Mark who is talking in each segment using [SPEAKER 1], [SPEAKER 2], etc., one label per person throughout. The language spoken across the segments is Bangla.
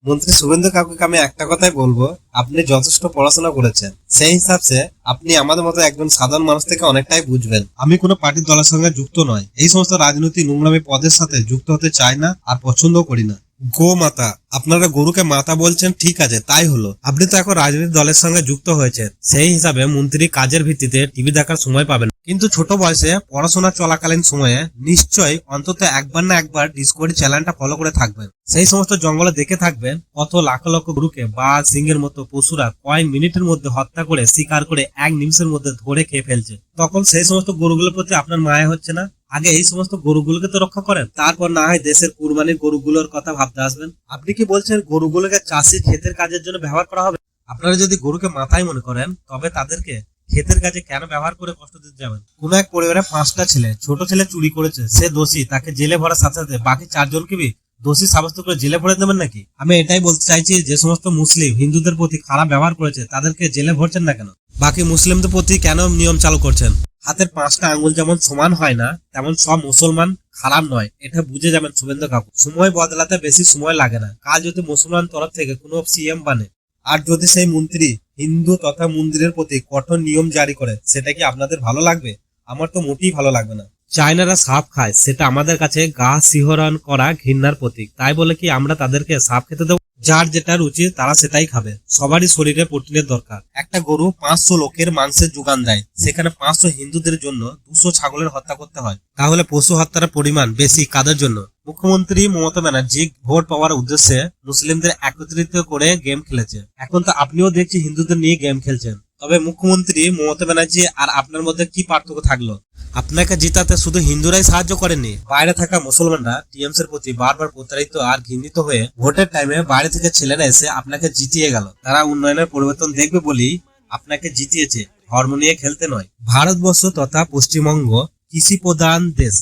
[SPEAKER 1] মন্ত্রী শুভেন্দু কাকুকে আমি একটা কথাই বলবো, আপনি যথেষ্ট পড়াশোনা করেছেন, সেই হিসাবে আপনি আমাদের মতো একজন সাধারণ মানুষ থেকে অনেকটাই বুঝবেন। আমি কোনো পার্টির দলের সঙ্গে যুক্ত নয়, এই সমস্ত রাজনৈতিক নোংরামি পদের সাথে যুক্ত হতে চাই না আর পছন্দও করি না। গো মাতা, আপনারা গরুকে মাতা বলছেন, ঠিক আছে, তাই হলো। আপনি তো এখন রাজনৈতিক দলের সঙ্গে যুক্ত হয়েছেন, সেই হিসাবে মন্ত্রী কাজের ভিত্তিতে টিভি দেখার সময় পাবেন, কিন্তু ছোট বয়সে পড়াশোনা চলাকালীন সময়ে নিশ্চয়ই অন্তত একবার না একবার ডিসকভারি চ্যানেলটা ফলো করে থাকবেন। সেই সমস্ত জঙ্গলে দেখে থাকবেন কত লাখ লক্ষ গরুকে বাঘ সিংহের মতো পশুরা কয়েক মিনিটের মধ্যে হত্যা করে শিকার করে এক নিমিষের মধ্যে ধরে খেয়ে ফেলছে। তখন সেই সমস্ত গরুগুলোর প্রতি আপনার মায়া হচ্ছে না? আগে এই সমস্ত গরুগুলোকে তো রক্ষা করেন, তারপর না হয় দেশের কুরবানির গরুগুলোর কথা ভাবতে আসবেন। আপনি কি বলছেন গরুগুলোকে চাষি ক্ষেতের কাজের জন্য ব্যবহার করা হবে? আপনারা যদি গরুকে মাথায় মনে করেন, তবে তাদেরকে ক্ষেতের কাজে কেন ব্যবহার করে কষ্ট দিতে যাবেন? কোন এক পরিবারে 5টা ছেলে, ছোট ছেলে চুরি করেছে, সে দোষী, তাকে জেলে ভরার সাথে সাথে বাকি 4জনকে দোষী সাব্যস্ত করে জেলে ভরে দেবেন নাকি? আমি এটাই বলতে চাইছি, যে সমস্ত মুসলিম হিন্দুদের প্রতি খারাপ ব্যবহার করেছে তাদেরকে জেলে ভরছেন না কেন? বাকি মুসলিমদের প্রতি কেন নিয়ম চালু করছেন? হাতের 5টা আঙ্গুল যেমন সমান হয় না, তেমন সব মুসলমান খারাপ নয়, এটা বুঝে যাবেন শুভেন্দু কাকু। সময় বদলাতে বেশি সময় লাগে না। কাল যদি মুসলমান তরফ থেকে কোনো সিএম বানে, আর যদি সেই মন্ত্রী হিন্দু তথা মন্দিরের প্রতি কঠোর নিয়ম জারি করে, সেটা কি আপনাদের ভালো লাগবে? আমার তো মোটেই ভালো লাগবে না। চায়নারা সাপ খায়, সেটা আমাদের কাছে গা শিহরণ করা ঘৃণার প্রতীক। তাই বলে কি আমরা তাদেরকে সাপ খেতে দেবো? যার যেটা রুচি তারা সেটাই খাবে। সবারই শরীরে প্রোটিনের দরকার। একটা গরু 500 লোকের মাংসের যোগান দেয়, সেখানে 500 হিন্দুদের জন্য 200 ছাগলের হত্যা করতে হয়। তাহলে পশু হত্যার পরিমাণ বেশি কাদের জন্য? মুখ্যমন্ত্রী মমতা ব্যানার্জি ভোট পাওয়ার উদ্দেশ্যে মুসলিমদের একত্রিত করে গেম খেলেছে। এখন তো আপনিও দেখছি হিন্দুদের নিয়ে গেম খেলছেন। তবে মুখ্যমন্ত্রী মমতা ব্যানার্জি আর আপনার মধ্যে কি পার্থক্য থাকলো? আপনাকে জিতাতে শুধু হিন্দুরাই সাহায্য করেনি, বাইরে থাকা মুসলমানরা টিএমসি এর প্রতি বারবার প্রতারিত আর ঘৃণিত হয়ে ভোটের টাইমে বাইরে থেকে ছেলেরা এসে আপনাকে জিতিয়ে গেল। তারা উন্নয়নের পরিবর্তন দেখবে বলেই আপনাকে জিতিয়েছে, ধর্ম নিয়ে খেলতে নয়। ভারতবর্ষ তথা পশ্চিমবঙ্গ কৃষি প্রধান দেশ।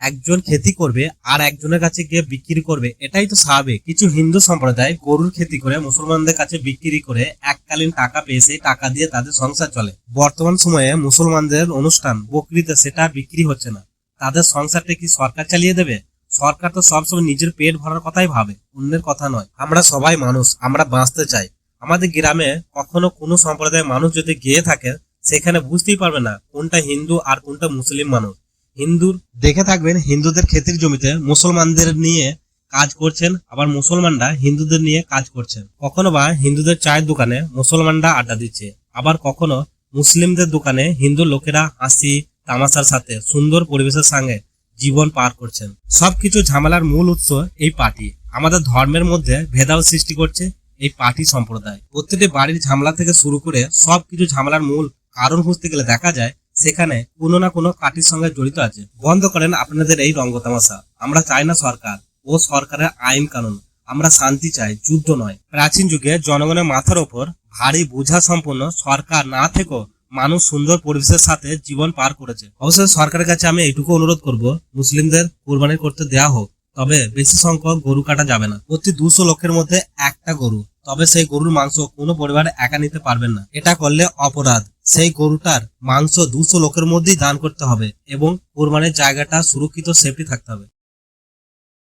[SPEAKER 1] একজন খেতি করবে আর একজনের কাছে গিয়ে বিক্রি করবে, এটাই তো স্বাভাবিক। কিছু হিন্দু সম্প্রদায় গরুর খেতি করে মুসলমানদের কাছে বিক্রি করে এককালীন টাকা পেয়ে সেই টাকা দিয়ে তাদের সংসার চলে। বর্তমান সময়ে মুসলমানদের অনুষ্ঠান বকরিতে সেটা বিক্রি হচ্ছে না, তাদের সংসারটা কি সরকার চালিয়ে দেবে? সরকার তো সবসময় নিজের পেট ভরার কথাই ভাবে, অন্যের কথা নয়। আমরা সবাই মানুষ, আমরা বাঁচতে চাই। আমাদের গ্রামে কখনো কোনো সম্প্রদায়ের মানুষ যদি গিয়ে থাকে, সেখানে বুঝতেই পারবে না কোনটা হিন্দু আর কোনটা মুসলিম মানুষ। হিন্দুর দেখে থাকবেন হিন্দুদের ক্ষেতের জমিতে মুসলমানদের নিয়ে কাজ করছেন, আবার মুসলমানরা হিন্দুদের নিয়ে কাজ করছেন। কখনো বা হিন্দুদের চায়ের দোকানে মুসলমানরা আড্ডা দিচ্ছে, আবার কখনো মুসলিমদের দোকানে হিন্দু লোকেরা হাসি তামাশার সাথে সুন্দর পরিবেশের সঙ্গে জীবন পার করছেন। সবকিছু ঝামেলার মূল উৎস এই পার্টি। আমাদের ধর্মের মধ্যে ভেদাভেদ সৃষ্টি করছে এই পার্টি সম্প্রদায়। প্রত্যেকটি বাড়ির ঝামেলা থেকে শুরু করে সবকিছু ঝামেলার মূল কারণ খুঁজতে গেলে দেখা যায় সেখানে কোনো না কোনো পার্টির সঙ্গে জড়িত আছে। বন্ধ করেন আপনাদের এই রঙ্গ তামাশা। আমরা চাই না সরকার ও সরকারের আইন কানুন, আমরা শান্তি চাই, যুদ্ধ নয়। প্রাচীন যুগে জনগণের মাথার ওপর ভারী বোঝা সম্পন্ন সরকার না থেকেও মানুষ সুন্দর পরিবেশের সাথে জীবন পার করেছে। অবশ্যই সরকারের কাছে আমি এইটুকু অনুরোধ করব, মুসলিমদের কুরবানি করতে দেওয়া হোক, তবে বেশি সংখ্যক গরু কাটা যাবে না। প্রতি 200 লোকের মধ্যে একটা গরু, তবে সেই গরুর মাংস কোনো পরিবার একা নিতে পারবেন না, এটা করলে অপরাধ। সেই গরুটার মাংস 200 লোকের মধ্যেই দান করতে হবে এবং কুরবানির জায়গাটা সুরক্ষিত সেফটি থাকতে হবে।